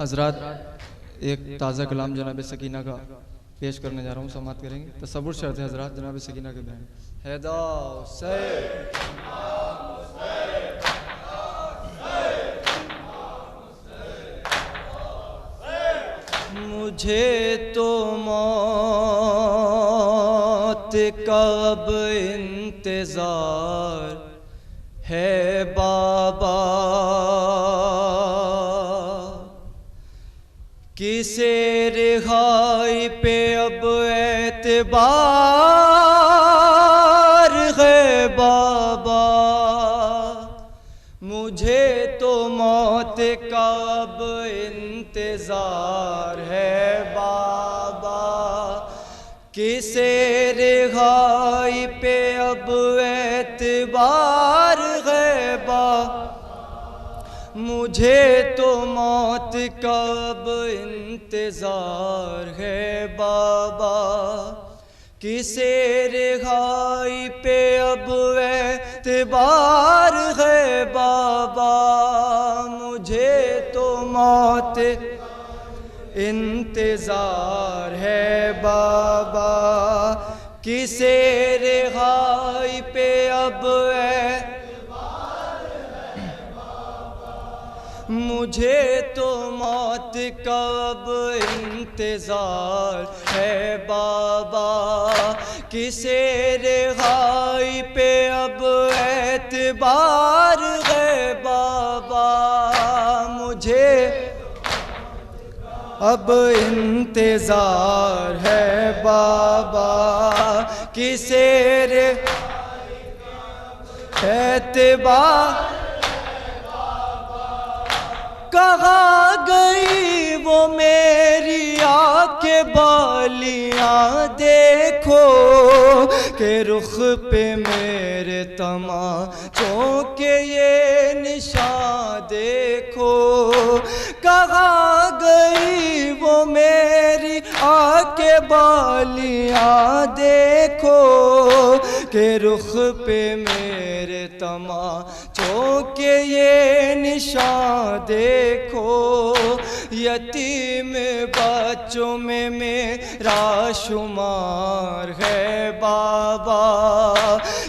حضرات ایک تازہ کلام جناب سکینہ کا پیش کرنے جا رہا ہوں، سماعت کریں گے۔ تصور شرط ہے حضرات جناب سکینہ کے بیان۔ حیدر حسین مجھے تو موت کا اب انتظار ہے بابا، کسے رہائی پہ اب اعتبار ہے بابا، مجھے تو موت کا اب انتظار ہے بابا، کسے رہائی پہ اب اعتبار ہے بابا، مجھے تو موت کا اب انتظار ہے بابا، کسے رہائی پہ اب اعتبار ہے بابا، مجھے تو موت انتظار ہے بابا، کسے رہائی پہ اب مجھے تو موت کا اب انتظار ہے بابا، کسے رہائی پہ اب اعتبار ہے بابا، مجھے اب انتظار ہے بابا، کسے رہائی پہ اعتبار کہاں گئی وہ میری آنکھیں بالیاں دیکھو، کہ رخ پہ میرے تماچوں کے یہ نشان دیکھو، کہاں گئی وہ میری آنکھیں بالیاں دیکھو، کہ رخ پہ میرے تماچوں کے یہ نشان دیکھو، یتیم بچوں میں میرا شمار ہے بابا،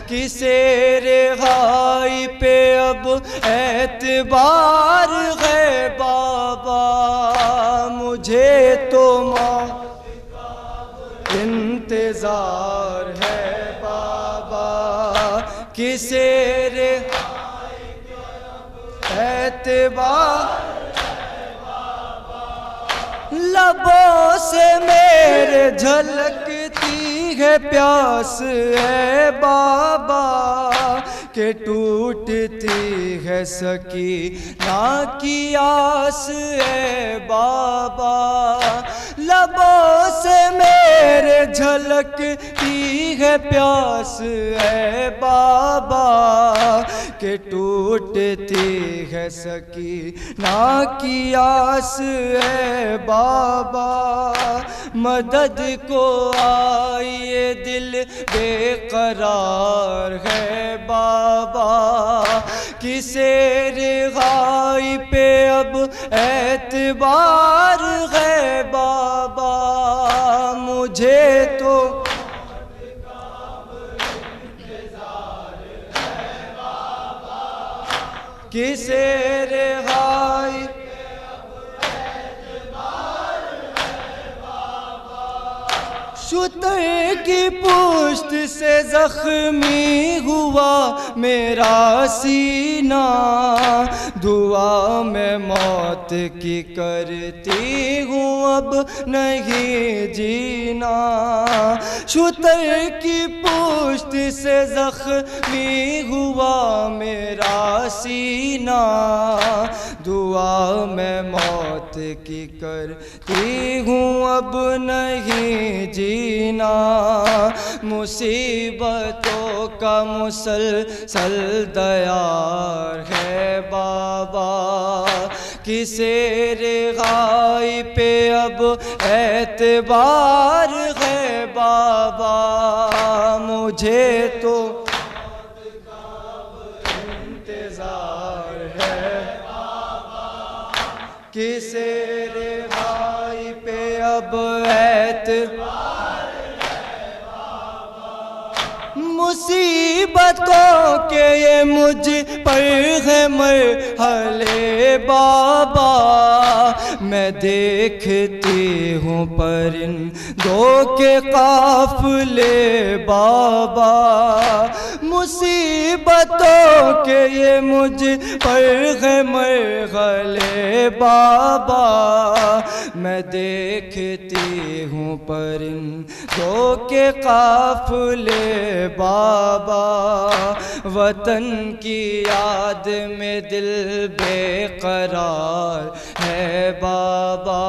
کسے رہائی پہ اب اعتبار ہے بابا، مجھے تو موت کا انتظار ہے بابا، کسے رہائی پہ اب اعتبار لبوں سے میرے جھلکتی ہے پیاس ہے بابا، کہ ٹوٹتی ہے سکینہ کی آس ہے بابا، لبوں سے میرے جھلکتی ہے پیاس ہے بابا، کہ ٹوٹتی ہے سکینہ کی آس ہے بابا، مدد کو آئیے دل بے قرار ہے بابا، کسے رہائی پہ اب اعتبار ہے بابا، مجھے تو کسے رہائی شتر کی پشت سے زخمی ہوا میرا سینہ، دعا میں موت کی کرتی ہوں اب نہیں جینا، شتر کی پشت سے زخمی ہوا میرا سینہ، دعا میں موت کی کرتی ہوں اب نہیں جینا، مصیبتوں کا مسلسل دیار ہے بابا، کسے رہائی پہ اب اعتبار ہے بابا، مجھے تو انتظار ہے کسے رہائی پہ اب اعتبار ہے بابا، مصیبتوں کے یہ مجھ پر ہے مرحلے بابا، میں دیکھتی ہوں پرندوں کے قافلے بابا، مصیبتوں کے یہ مجھ پر ہے مرحلے بابا، میں دیکھتی ہوں پرندوں کے قافلے بابا، وطن کی یاد میں دل بے قرار ہے بابا،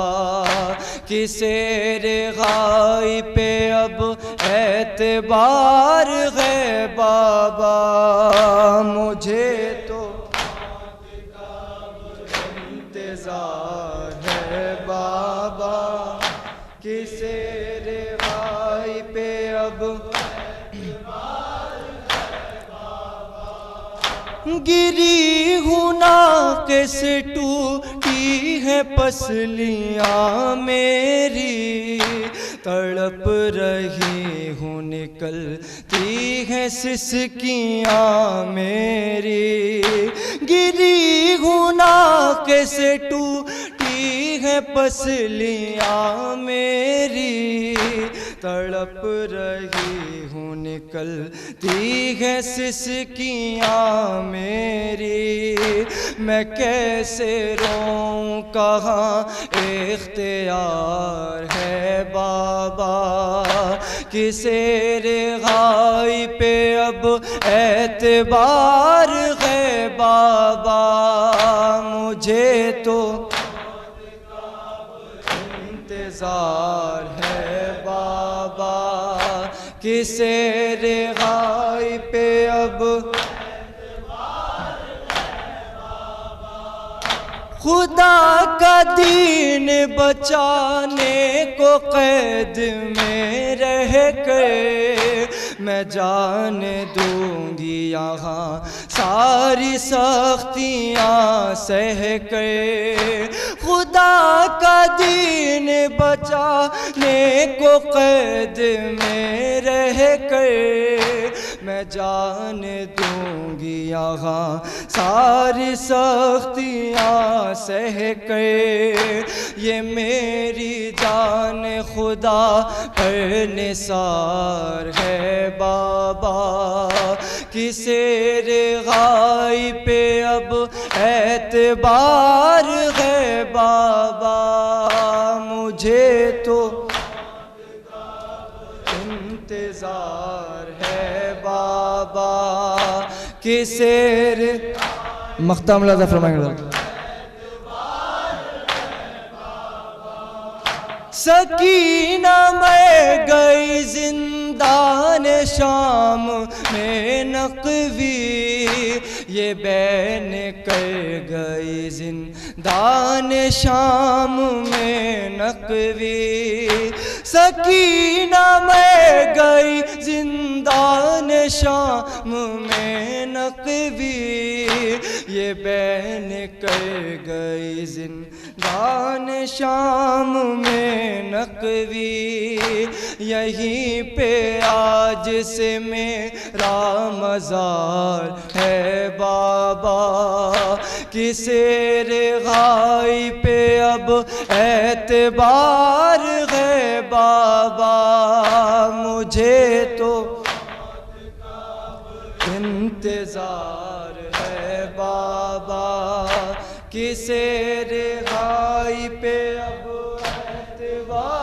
کسے رہائی پہ اب اعتبار ہے بابا، مجھے تو انتظار ہے بابا، کسے رہائی پہ اب گری ہوں ناقص ٹوٹی ہے پسلیاں میری، تڑپ رہی ہوں نکلتی ہیں سسکیاں میری، گری ہوں ناقص ٹوٹی ہے پسلیاں میری، تڑپ رہی ہوں نکلتی ہے سسکیاں میری، میں کیسے روں کہاں اختیار ہے بابا، کسے رہائی پہ اب اعتبار ہے بابا، مجھے تو انتظار ہے بابا، کسے رہائی پہ اب خدا کا دین بچانے کو قید میں رہ کر میں جان دوں گی یہاں ساری سختیاں سہ کر، خدا کا دین بچانے کو قید میں رہ کر میں جان دوں گی یہاں ساری سختیاں سہ کر، یہ میری جان خدا پر نثار ہے بابا، کسے رہائی پہ اب اعتبار ہے بابا، مجھے تو انتظار ہے بابا، کسے مختم لازہ فرمائیں گے سکینہ میں گئی زندان شام میں نقوی، یہ بین کر گئی زندان شام میں نقوی، سکینہ میں گئی زندان شام میں نقوی، یہ بین کر گئی زندان شام میں نقوی، یہیں پہ آج سے میرا مزار ہے بابا، کسے رہائی پہ اب اعتبار ہے بابا، مجھے تو انتظار ہے بابا، کسے رہائی پہ اب اعتبار